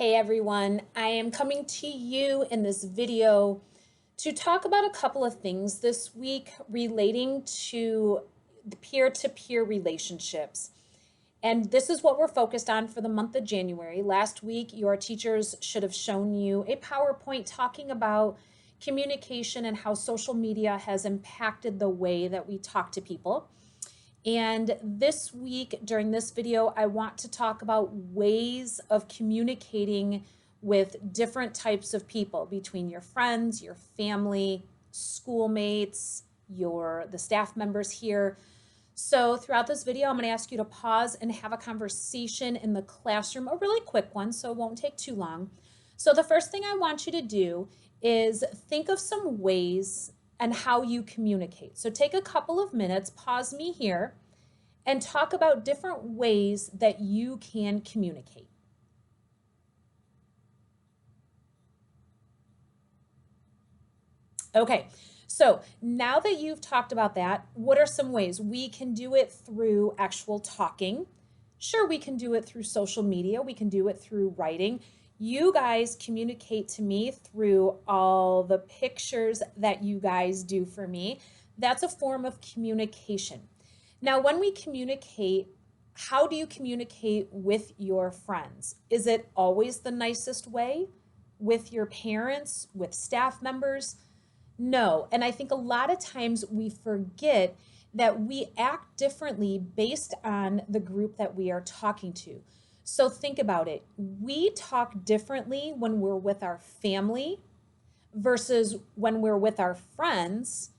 Hey everyone, I am coming to you in this video to talk about a couple of things this week relating to the peer-to-peer relationships. And this is what we're focused on for the month of January. Last week, your teachers should have shown you a PowerPoint talking about communication and how social media has impacted the way that we talk to people. And this week, during this video, I want to talk about ways of communicating with different types of people between your friends, your family, schoolmates, the staff members here. So throughout this video, I'm going to ask you to pause and have a conversation in the classroom, a really quick one, so it won't take too long. So the first thing I want you to do is think of some ways and how you communicate. So take a couple of minutes, pause me here, and talk about different ways that you can communicate. Okay, so now that you've talked about that, what are some ways? We can do it through actual talking. Sure, we can do it through social media. We can do it through writing. You guys communicate to me through all the pictures that you guys do for me. That's a form of communication. Now, when we communicate, how do you communicate with your friends? Is it always the nicest way? With your parents, with staff members? No. And I think a lot of times we forget that we act differently based on the group that we are talking to. So think about it. We talk differently when we're with our family versus when we're with our friends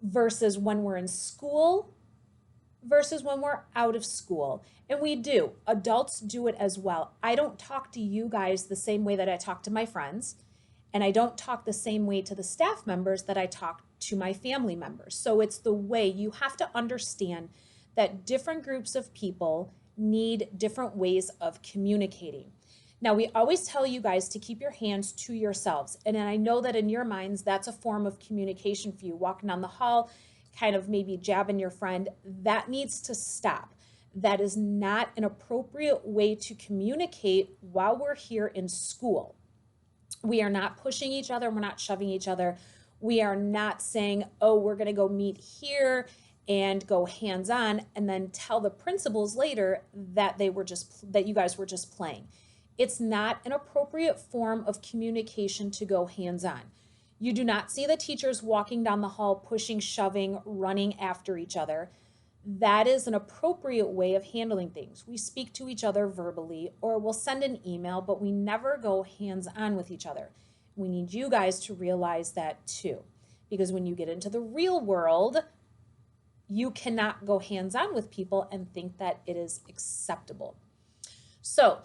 versus when we're in school versus when we're out of school. And we do. Adults do it as well. I don't talk to you guys the same way that I talk to my friends, and I don't talk the same way to the staff members that I talk to my family members. So it's the way you have to understand that different groups of people need different ways of communicating. Now, we always tell you guys to keep your hands to yourselves. And I know that in your minds, that's a form of communication for you. Walking down the hall, kind of maybe jabbing your friend, that needs to stop. That is not an appropriate way to communicate while we're here in school. We are not pushing each other. We're not shoving each other. We are not saying, oh, we're going to go meet here and go hands-on and then tell the principals later that you guys were just playing. It's not an appropriate form of communication to go hands-on. You do not see the teachers walking down the hall, pushing, shoving, running after each other. That is an appropriate way of handling things. We speak to each other verbally, or we'll send an email, but we never go hands-on with each other. We need you guys to realize that too, because when you get into the real world, you cannot go hands-on with people and think that it is acceptable. So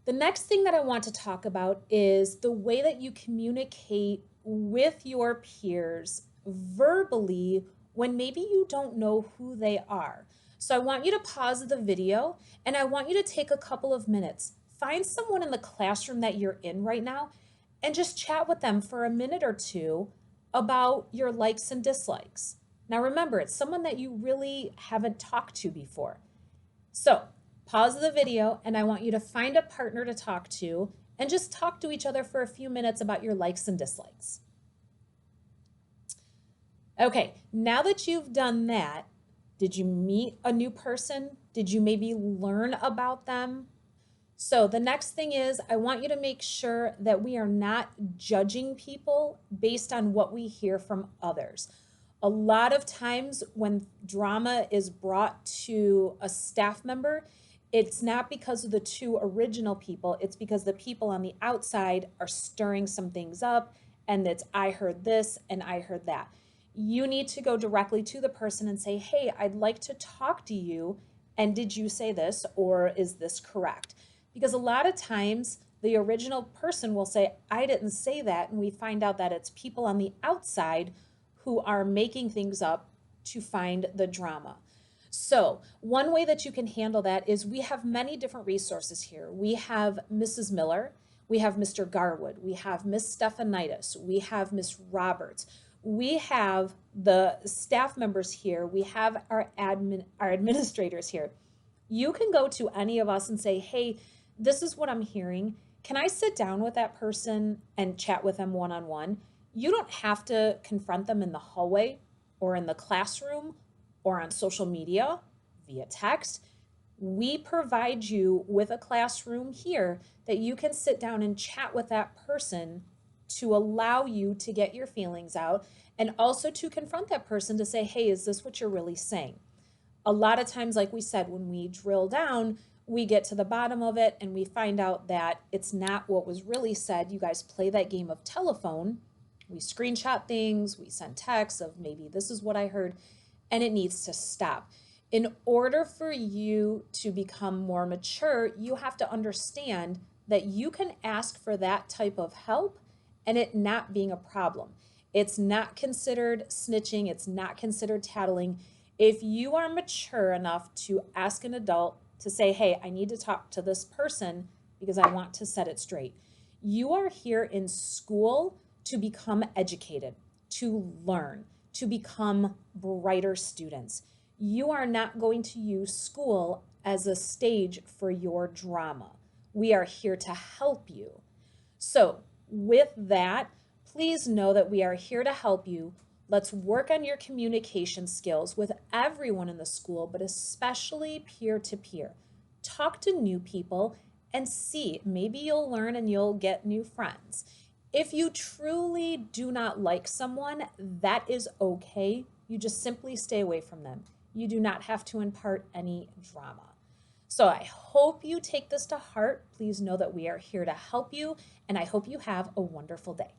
the next thing that I want to talk about is the way that you communicate with your peers verbally when maybe you don't know who they are. So I want you to pause the video and I want you to take a couple of minutes. Find someone in the classroom that you're in right now and just chat with them for a minute or two about your likes and dislikes. Now remember, it's someone that you really haven't talked to before. So pause the video and I want you to find a partner to talk to and just talk to each other for a few minutes about your likes and dislikes. Okay, now that you've done that, did you meet a new person? Did you maybe learn about them? So the next thing is I want you to make sure that we are not judging people based on what we hear from others. A lot of times when drama is brought to a staff member, it's not because of the two original people, it's because the people on the outside are stirring some things up and it's I heard this and I heard that. You need to go directly to the person and say, hey, I'd like to talk to you. And did you say this or is this correct? Because a lot of times the original person will say, I didn't say that. And we find out that it's people on the outside who are making things up to find the drama. So one way that you can handle that is we have many different resources here. We have Mrs. Miller, we have Mr. Garwood, we have Miss Stephanitis, we have Miss Roberts. We have the staff members here. We have our administrators here. You can go to any of us and say, hey, this is what I'm hearing. Can I sit down with that person and chat with them one-on-one? You don't have to confront them in the hallway or in the classroom or on social media via text. We provide you with a classroom here that you can sit down and chat with that person to allow you to get your feelings out and also to confront that person to say, hey, is this what you're really saying? A lot of times, like we said, when we drill down, we get to the bottom of it and we find out that it's not what was really said. You guys play that game of telephone. We screenshot things, we send texts of maybe this is what I heard, and it needs to stop. In order for you to become more mature, you have to understand that you can ask for that type of help and it not being a problem. It's not considered snitching, it's not considered tattling. If you are mature enough to ask an adult to say, hey, I need to talk to this person because I want to set it straight. You are here in school to become educated, to learn, to become brighter students. You are not going to use school as a stage for your drama. We are here to help you. So with that, please know that we are here to help you. Let's work on your communication skills with everyone in the school, but especially peer-to-peer. Talk to new people and see, maybe you'll learn and you'll get new friends. If you truly do not like someone, that is okay. You just simply stay away from them. You do not have to impart any drama. So I hope you take this to heart. Please know that we are here to help you, and I hope you have a wonderful day.